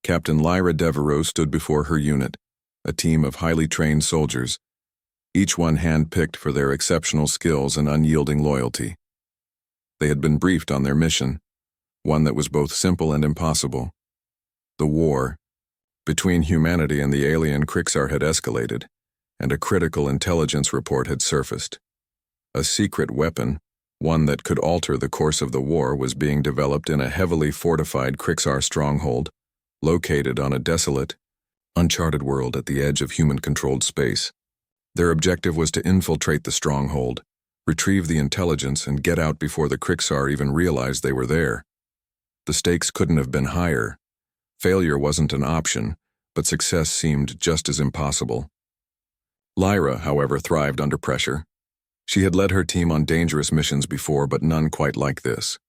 Captain Lyra Devereaux stood before her unit, a team of highly trained soldiers, each one hand-picked for their exceptional skills and unyielding loyalty. They had been briefed on their mission, one that was both simple and impossible. The war between humanity and the alien Krixar had escalated, and a critical intelligence report had surfaced. A secret weapon, one that could alter the course of the war, was being developed in a heavily fortified Krixar stronghold, located on a desolate, uncharted world at the edge of human-controlled space. Their objective was to infiltrate the stronghold, retrieve the intelligence, and get out before the Krixar even realized they were there. The stakes couldn't have been higher. Failure wasn't an option, but success seemed just as impossible. Lyra, however, thrived under pressure. She had led her team on dangerous missions before, but none quite like this.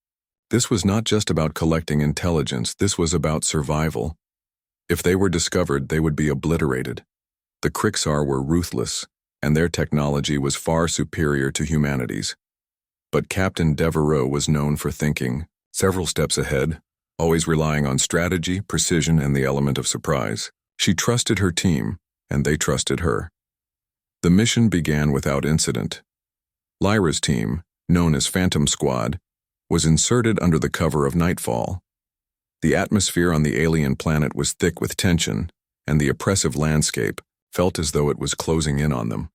This was not just about collecting intelligence, this was about survival. If they were discovered, they would be obliterated. The Krixar were ruthless, and their technology was far superior to humanity's. But Captain Devereaux was known for thinking several steps ahead, always relying on strategy, precision, and the element of surprise. She trusted her team, and they trusted her. The mission began without incident. Lyra's team, known as Phantom Squad, was inserted under the cover of nightfall. The atmosphere on the alien planet was thick with tension, and the oppressive landscape felt as though it was closing in on them.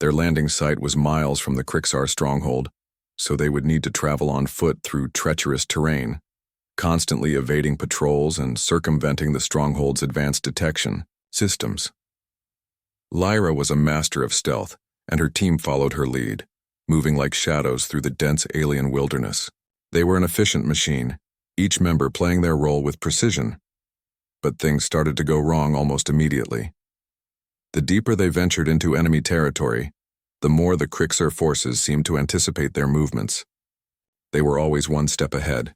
Their landing site was miles from the Krixar stronghold, so they would need to travel on foot through treacherous terrain, constantly evading patrols and circumventing the stronghold's advanced detection systems. Lyra was a master of stealth, and her team followed her lead, moving like shadows through the dense alien wilderness. They were an efficient machine, each member playing their role with precision. But things started to go wrong almost immediately. The deeper they ventured into enemy territory, the more the Krixar forces seemed to anticipate their movements. They were always one step ahead.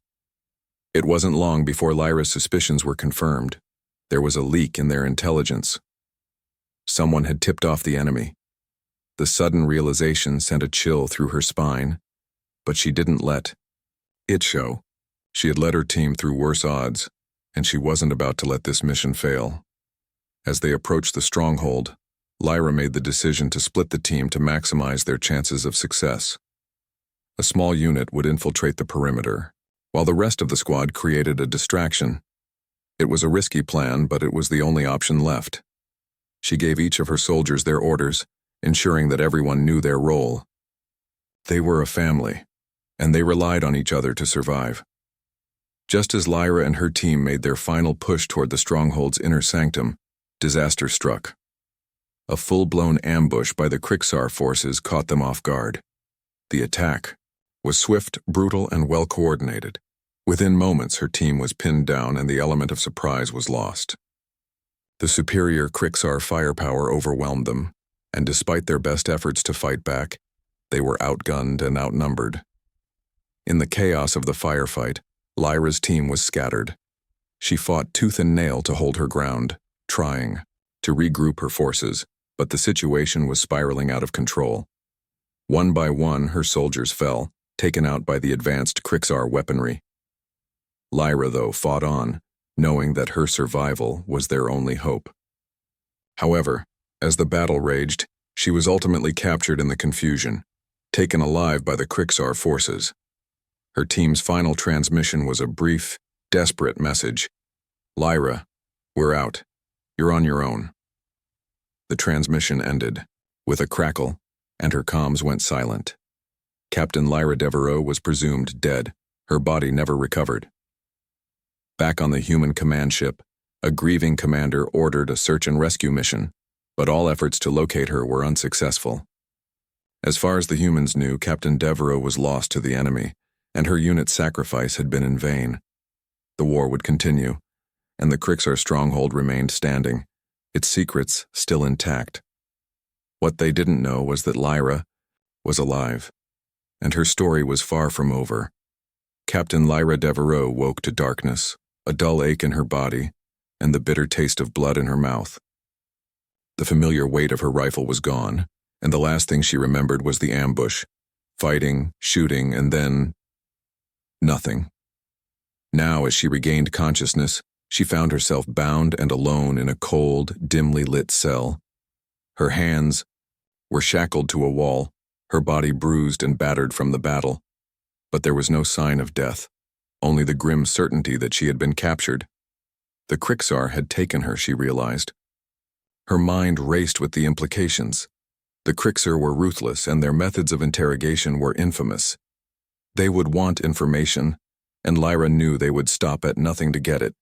It wasn't long before Lyra's suspicions were confirmed. There was a leak in their intelligence. Someone had tipped off the enemy. The sudden realization sent a chill through her spine, but she didn't let it show. She had led her team through worse odds, and she wasn't about to let this mission fail. As they approached the stronghold, Lyra made the decision to split the team to maximize their chances of success. A small unit would infiltrate the perimeter, while the rest of the squad created a distraction. It was a risky plan, but it was the only option left. She gave each of her soldiers their orders, ensuring that everyone knew their role. They were a family, and they relied on each other to survive. Just as Lyra and her team made their final push toward the stronghold's inner sanctum, disaster struck. A full-blown ambush by the Krixar forces caught them off guard. The attack was swift, brutal, and well-coordinated. Within moments, her team was pinned down and the element of surprise was lost. The superior Krixar firepower overwhelmed them, and despite their best efforts to fight back, they were outgunned and outnumbered. In the chaos of the firefight, Lyra's team was scattered. She fought tooth and nail to hold her ground, trying to regroup her forces, but the situation was spiraling out of control. One by one, her soldiers fell, taken out by the advanced Krixar weaponry. Lyra, though, fought on, knowing that her survival was their only hope. However, as the battle raged, she was ultimately captured in the confusion, taken alive by the Krixar forces. Her team's final transmission was a brief, desperate message. "Lyra, we're out. You're on your own." The transmission ended with a crackle, and her comms went silent. Captain Lyra Devereaux was presumed dead, her body never recovered. Back on the human command ship, a grieving commander ordered a search and rescue mission, but all efforts to locate her were unsuccessful. As far as the humans knew, Captain Devereaux was lost to the enemy, and her unit's sacrifice had been in vain. The war would continue, and the Krixar stronghold remained standing, its secrets still intact. What they didn't know was that Lyra was alive, and her story was far from over. Captain Lyra Devereaux woke to darkness, a dull ache in her body, and the bitter taste of blood in her mouth. The familiar weight of her rifle was gone, and the last thing she remembered was the ambush, fighting, shooting, and then nothing. Now, as she regained consciousness, She found herself bound and alone in a cold, dimly lit cell. Her hands were shackled to a wall, her body bruised and battered from the battle. But there was no sign of death, only the grim certainty that she had been captured. The Krixar had taken her, she realized. Her mind raced with the implications. The Krixar were ruthless, and their methods of interrogation were infamous. They would want information, and Lyra knew they would stop at nothing to get it.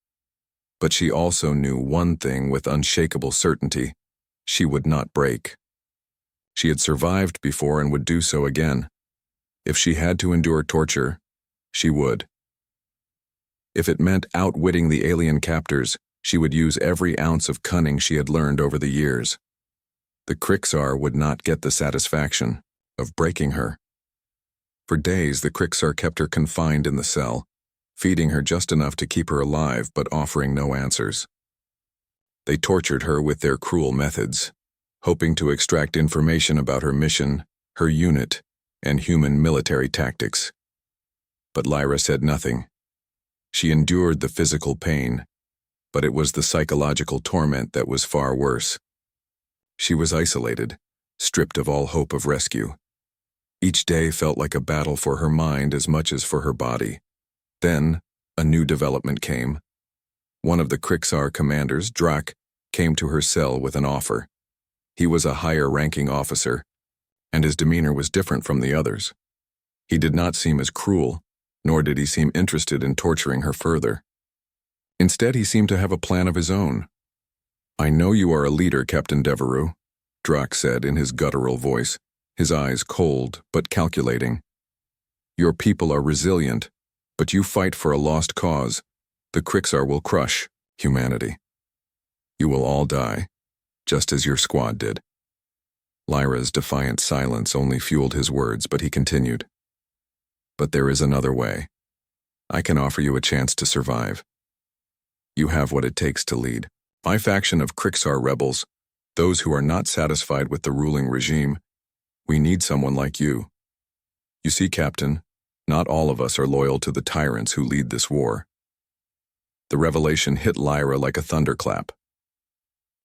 But she also knew one thing with unshakable certainty: she would not break. She had survived before and would do so again. If she had to endure torture, she would. If it meant outwitting the alien captors, she would use every ounce of cunning she had learned over the years. The Krixar would not get the satisfaction of breaking her. For days, the Krixar kept her confined in the cell, feeding her just enough to keep her alive but offering no answers. They tortured her with their cruel methods, hoping to extract information about her mission, her unit, and human military tactics. But Lyra said nothing. She endured the physical pain, but it was the psychological torment that was far worse. She was isolated, stripped of all hope of rescue. Each day felt like a battle for her mind as much as for her body. Then, a new development came. One of the Krixar commanders, Drak, came to her cell with an offer. He was a higher-ranking officer, and his demeanor was different from the others. He did not seem as cruel, nor did he seem interested in torturing her further. Instead, he seemed to have a plan of his own. "I know you are a leader, Captain Devereux," Drak said in his guttural voice, his eyes cold but calculating. "Your people are resilient, but you fight for a lost cause. The Krixar will crush humanity. You will all die, just as your squad did." Lyra's defiant silence only fueled his words, but he continued. "But there is another way. I can offer you a chance to survive. You have what it takes to lead my faction of Krixar rebels, those who are not satisfied with the ruling regime. We need someone like you. You see, Captain, not all of us are loyal to the tyrants who lead this war." The revelation hit Lyra like a thunderclap.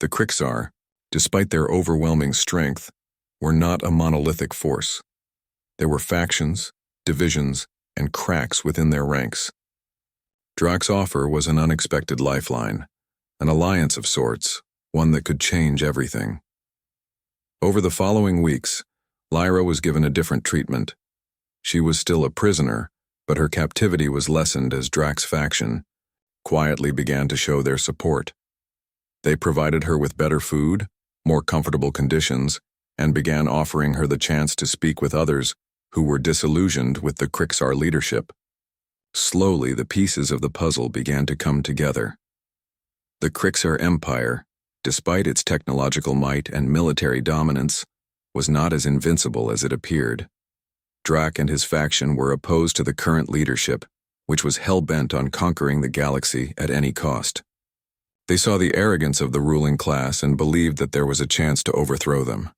The Krixar, despite their overwhelming strength, were not a monolithic force. There were factions, divisions, and cracks within their ranks. Drak's offer was an unexpected lifeline, an alliance of sorts, one that could change everything. Over the following weeks, Lyra was given a different treatment. She was still a prisoner, but her captivity was lessened as Drak's faction quietly began to show their support. They provided her with better food, more comfortable conditions, and began offering her the chance to speak with others who were disillusioned with the Krixar leadership. Slowly, the pieces of the puzzle began to come together. The Krixar Empire, despite its technological might and military dominance, was not as invincible as it appeared. Drak and his faction were opposed to the current leadership, which was hell-bent on conquering the galaxy at any cost. They saw the arrogance of the ruling class and believed that there was a chance to overthrow them.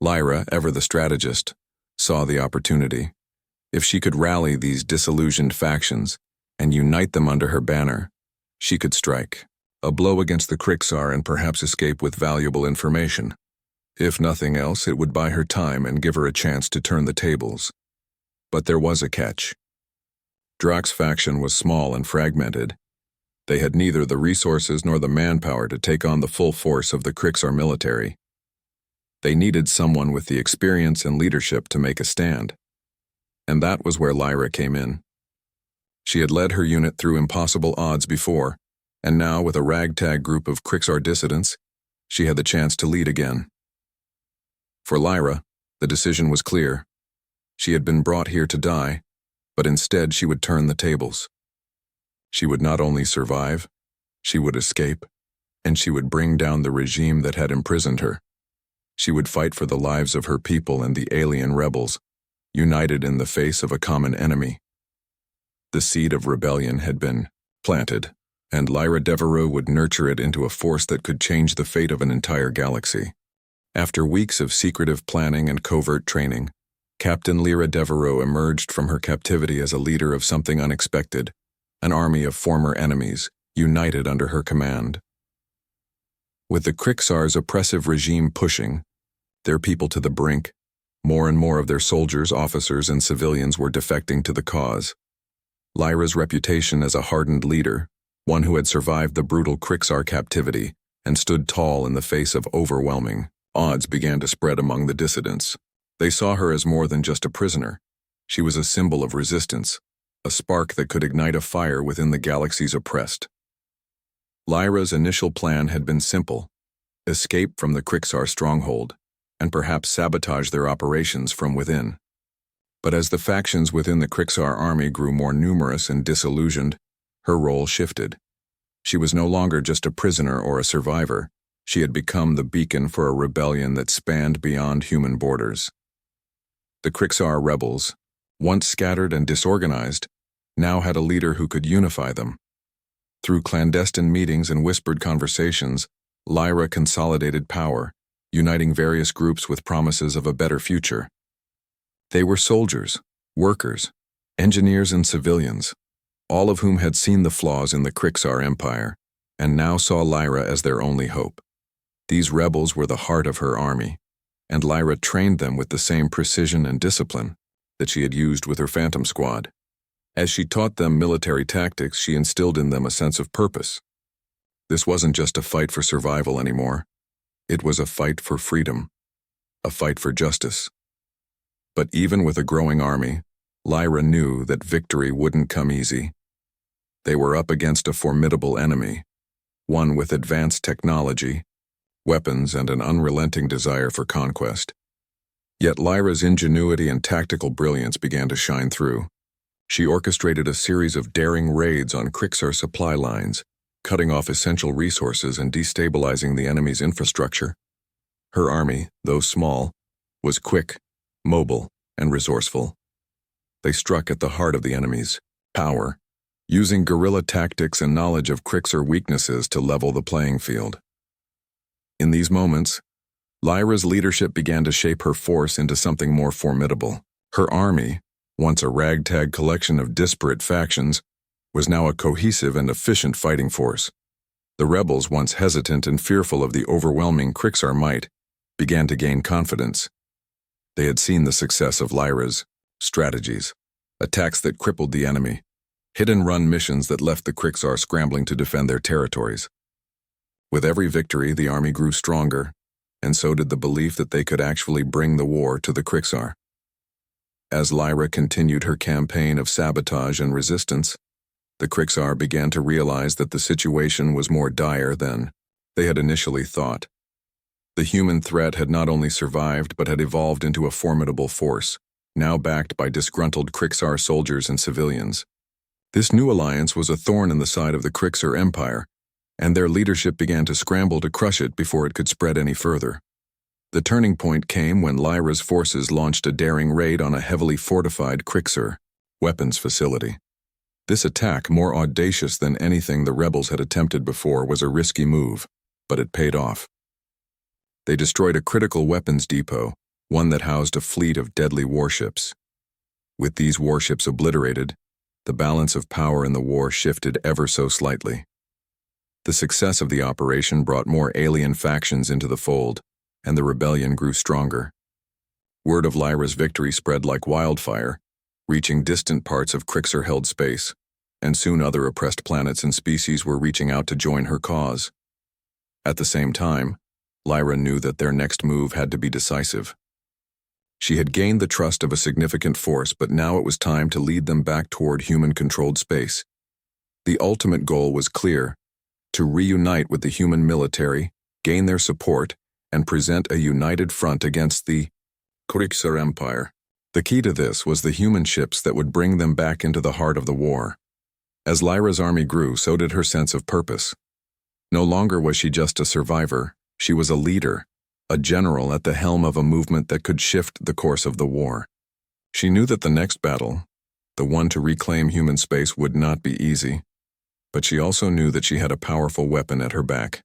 Lyra, ever the strategist, saw the opportunity. If she could rally these disillusioned factions and unite them under her banner, she could strike a blow against the Krixar and perhaps escape with valuable information. If nothing else, it would buy her time and give her a chance to turn the tables. But there was a catch. Drak's faction was small and fragmented. They had neither the resources nor the manpower to take on the full force of the Krixar military. They needed someone with the experience and leadership to make a stand. And that was where Lyra came in. She had led her unit through impossible odds before, and now, with a ragtag group of Krixar dissidents, she had the chance to lead again. For Lyra, the decision was clear. She had been brought here to die, but instead she would turn the tables. She would not only survive, she would escape, and she would bring down the regime that had imprisoned her. She would fight for the lives of her people and the alien rebels, united in the face of a common enemy. The seed of rebellion had been planted, and Lyra Devereux would nurture it into a force that could change the fate of an entire galaxy. After weeks of secretive planning and covert training, Captain Lyra Devereux emerged from her captivity as a leader of something unexpected, an army of former enemies, united under her command. With the Krixar's oppressive regime pushing their people to the brink, more and more of their soldiers, officers, and civilians were defecting to the cause. Lyra's reputation as a hardened leader, one who had survived the brutal Krixar captivity and stood tall in the face of overwhelming odds, began to spread among the dissidents. They saw her as more than just a prisoner. She was a symbol of resistance, a spark that could ignite a fire within the galaxy's oppressed. Lyra's initial plan had been simple: escape from the Krixar stronghold, and perhaps sabotage their operations from within. But as the factions within the Krixar army grew more numerous and disillusioned, her role shifted. She was no longer just a prisoner or a survivor. She had become the beacon for a rebellion that spanned beyond human borders. The Krixar rebels, once scattered and disorganized, now had a leader who could unify them. Through clandestine meetings and whispered conversations, Lyra consolidated power, uniting various groups with promises of a better future. They were soldiers, workers, engineers, and civilians, all of whom had seen the flaws in the Krixar Empire, and now saw Lyra as their only hope. These rebels were the heart of her army, and Lyra trained them with the same precision and discipline that she had used with her Phantom Squad. As she taught them military tactics, she instilled in them a sense of purpose. This wasn't just a fight for survival anymore. It was a fight for freedom, a fight for justice. But even with a growing army, Lyra knew that victory wouldn't come easy. They were up against a formidable enemy, one with advanced technology, weapons, and an unrelenting desire for conquest. Yet Lyra's ingenuity and tactical brilliance began to shine through. She orchestrated a series of daring raids on Krixar supply lines, cutting off essential resources and destabilizing the enemy's infrastructure. Her army, though small, was quick, mobile, and resourceful. They struck at the heart of the enemy's power, using guerrilla tactics and knowledge of Krixar weaknesses to level the playing field. In these moments, Lyra's leadership began to shape her force into something more formidable. Her army, once a ragtag collection of disparate factions, was now a cohesive and efficient fighting force. The rebels, once hesitant and fearful of the overwhelming Krixar might, began to gain confidence. They had seen the success of Lyra's strategies, attacks that crippled the enemy, hit-and-run missions that left the Krixar scrambling to defend their territories. With every victory, the army grew stronger, and so did the belief that they could actually bring the war to the Krixar. As Lyra continued her campaign of sabotage and resistance, the Krixar began to realize that the situation was more dire than they had initially thought. The human threat had not only survived but had evolved into a formidable force, now backed by disgruntled Krixar soldiers and civilians. This new alliance was a thorn in the side of the Krixar Empire, and their leadership began to scramble to crush it before it could spread any further. The turning point came when Lyra's forces launched a daring raid on a heavily fortified Krixar weapons facility. This attack, more audacious than anything the rebels had attempted before, was a risky move, but it paid off. They destroyed a critical weapons depot, one that housed a fleet of deadly warships. With these warships obliterated, the balance of power in the war shifted ever so slightly. The success of the operation brought more alien factions into the fold, and the rebellion grew stronger. Word of Lyra's victory spread like wildfire, reaching distant parts of Krixar-held space, and soon other oppressed planets and species were reaching out to join her cause. At the same time, Lyra knew that their next move had to be decisive. She had gained the trust of a significant force, but now it was time to lead them back toward human-controlled space. The ultimate goal was clear: to reunite with the human military, gain their support, and present a united front against the Krixar Empire. The key to this was the human ships that would bring them back into the heart of the war. As Lyra's army grew, so did her sense of purpose. No longer was she just a survivor, she was a leader, a general at the helm of a movement that could shift the course of the war. She knew that the next battle, the one to reclaim human space, would not be easy, but she also knew that she had a powerful weapon at her back: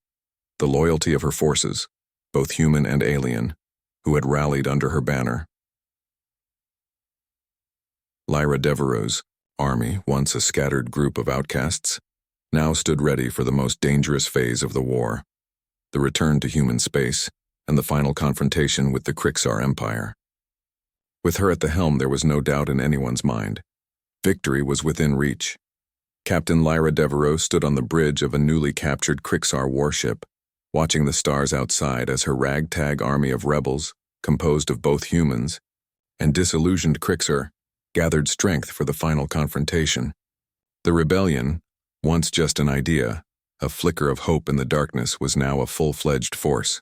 the loyalty of her forces, both human and alien, who had rallied under her banner. Lyra Devereaux's army, once a scattered group of outcasts, now stood ready for the most dangerous phase of the war, the return to human space and the final confrontation with the Krixar Empire. With her at the helm, there was no doubt in anyone's mind. Victory was within reach. Captain Lyra Devereaux stood on the bridge of a newly captured Krixar warship, watching the stars outside as her ragtag army of rebels, composed of both humans and disillusioned Krixar, gathered strength for the final confrontation. The rebellion, once just an idea, a flicker of hope in the darkness, was now a full-fledged force.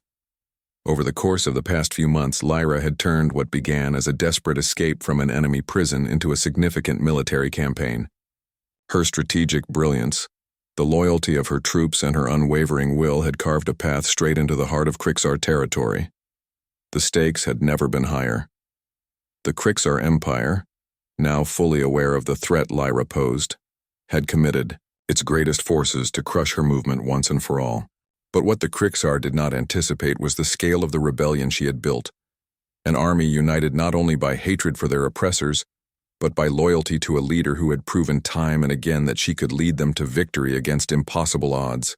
Over the course of the past few months, Lyra had turned what began as a desperate escape from an enemy prison into a significant military campaign. Her strategic brilliance, the loyalty of her troops, and her unwavering will had carved a path straight into the heart of Krixar territory. The stakes had never been higher. The Krixar Empire, now fully aware of the threat Lyra posed, had committed its greatest forces to crush her movement once and for all. But what the Krixar did not anticipate was the scale of the rebellion she had built, an army united not only by hatred for their oppressors, but by loyalty to a leader who had proven time and again that she could lead them to victory against impossible odds.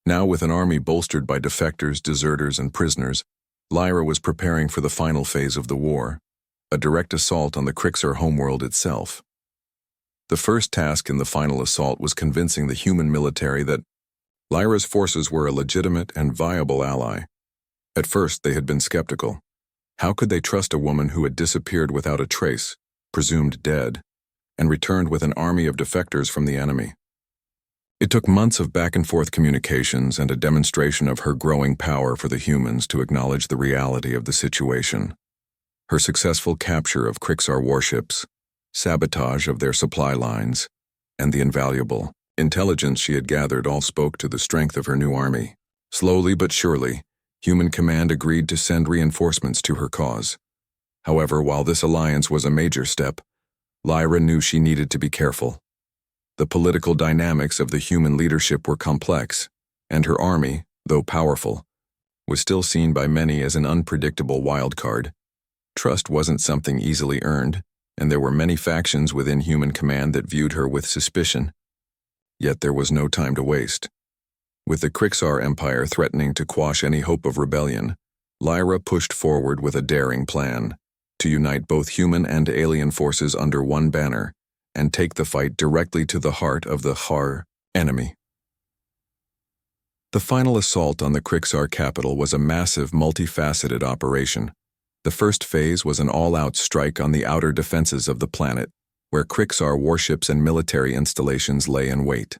Now, with an army bolstered by defectors, deserters, and prisoners, Lyra was preparing for the final phase of the war, a direct assault on the Krixar homeworld itself. The first task in the final assault was convincing the human military that Lyra's forces were a legitimate and viable ally. At first, they had been skeptical. How could they trust a woman who had disappeared without a trace, presumed dead, and returned with an army of defectors from the enemy? It took months of back-and-forth communications and a demonstration of her growing power for the humans to acknowledge the reality of the situation. Her successful capture of Krixar warships, sabotage of their supply lines, and the invaluable intelligence she had gathered all spoke to the strength of her new army. Slowly but surely, Human Command agreed to send reinforcements to her cause. However, while this alliance was a major step, Lyra knew she needed to be careful. The political dynamics of the human leadership were complex, and her army, though powerful, was still seen by many as an unpredictable wildcard. Trust wasn't something easily earned, and there were many factions within Human Command that viewed her with suspicion. Yet there was no time to waste. With the Krixar Empire threatening to quash any hope of rebellion, Lyra pushed forward with a daring plan to unite both human and alien forces under one banner and take the fight directly to the heart of the enemy. The final assault on the Krixar capital was a massive, multifaceted operation. The first phase was an all-out strike on the outer defenses of the planet, where Krixar warships and military installations lay in wait.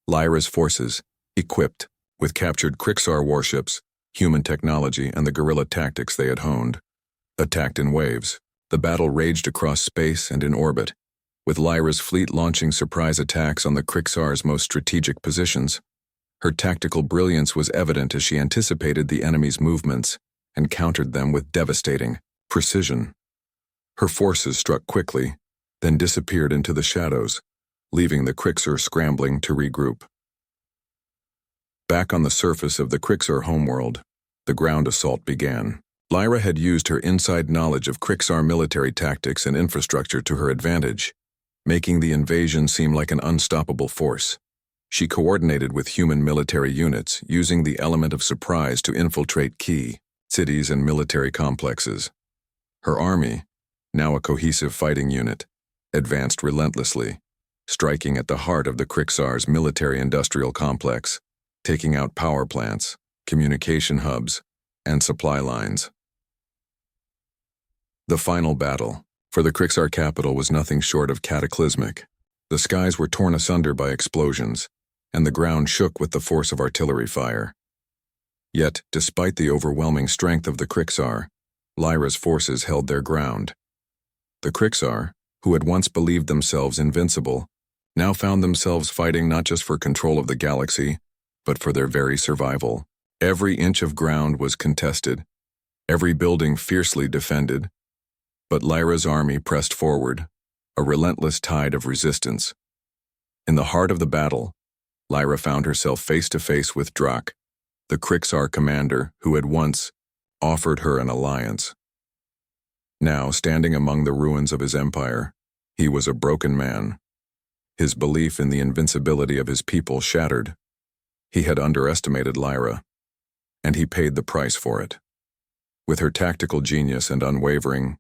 Lyra's forces, equipped with captured Krixar warships, human technology, and the guerrilla tactics they had honed, attacked in waves. The battle raged across space and in orbit, with Lyra's fleet launching surprise attacks on the Krixar's most strategic positions. Her tactical brilliance was evident as she anticipated the enemy's movements and countered them with devastating precision. Her forces struck quickly, then disappeared into the shadows, leaving the Krixar scrambling to regroup. Back on the surface of the Krixar homeworld, the ground assault began. Lyra had used her inside knowledge of Krixar military tactics and infrastructure to her advantage, making the invasion seem like an unstoppable force. She coordinated with human military units, using the element of surprise to infiltrate key cities and military complexes. Her army, now a cohesive fighting unit, advanced relentlessly, striking at the heart of the Krixar's military-industrial complex, taking out power plants, communication hubs, and supply lines. The final battle for the Krixar capital was nothing short of cataclysmic. The skies were torn asunder by explosions, and the ground shook with the force of artillery fire. Yet, despite the overwhelming strength of the Krixar, Lyra's forces held their ground. The Krixar, who had once believed themselves invincible, now found themselves fighting not just for control of the galaxy, but for their very survival. Every inch of ground was contested, every building fiercely defended, but Lyra's army pressed forward, a relentless tide of resistance. In the heart of the battle, Lyra found herself face to face with Drak, the Krixar commander who had once offered her an alliance. Now, standing among the ruins of his empire, he was a broken man. His belief in the invincibility of his people shattered. He had underestimated Lyra, and he paid the price for it. With her tactical genius and unwavering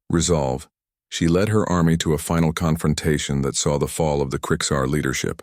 resolve, she led her army to a final confrontation that saw the fall of the Krixar leadership.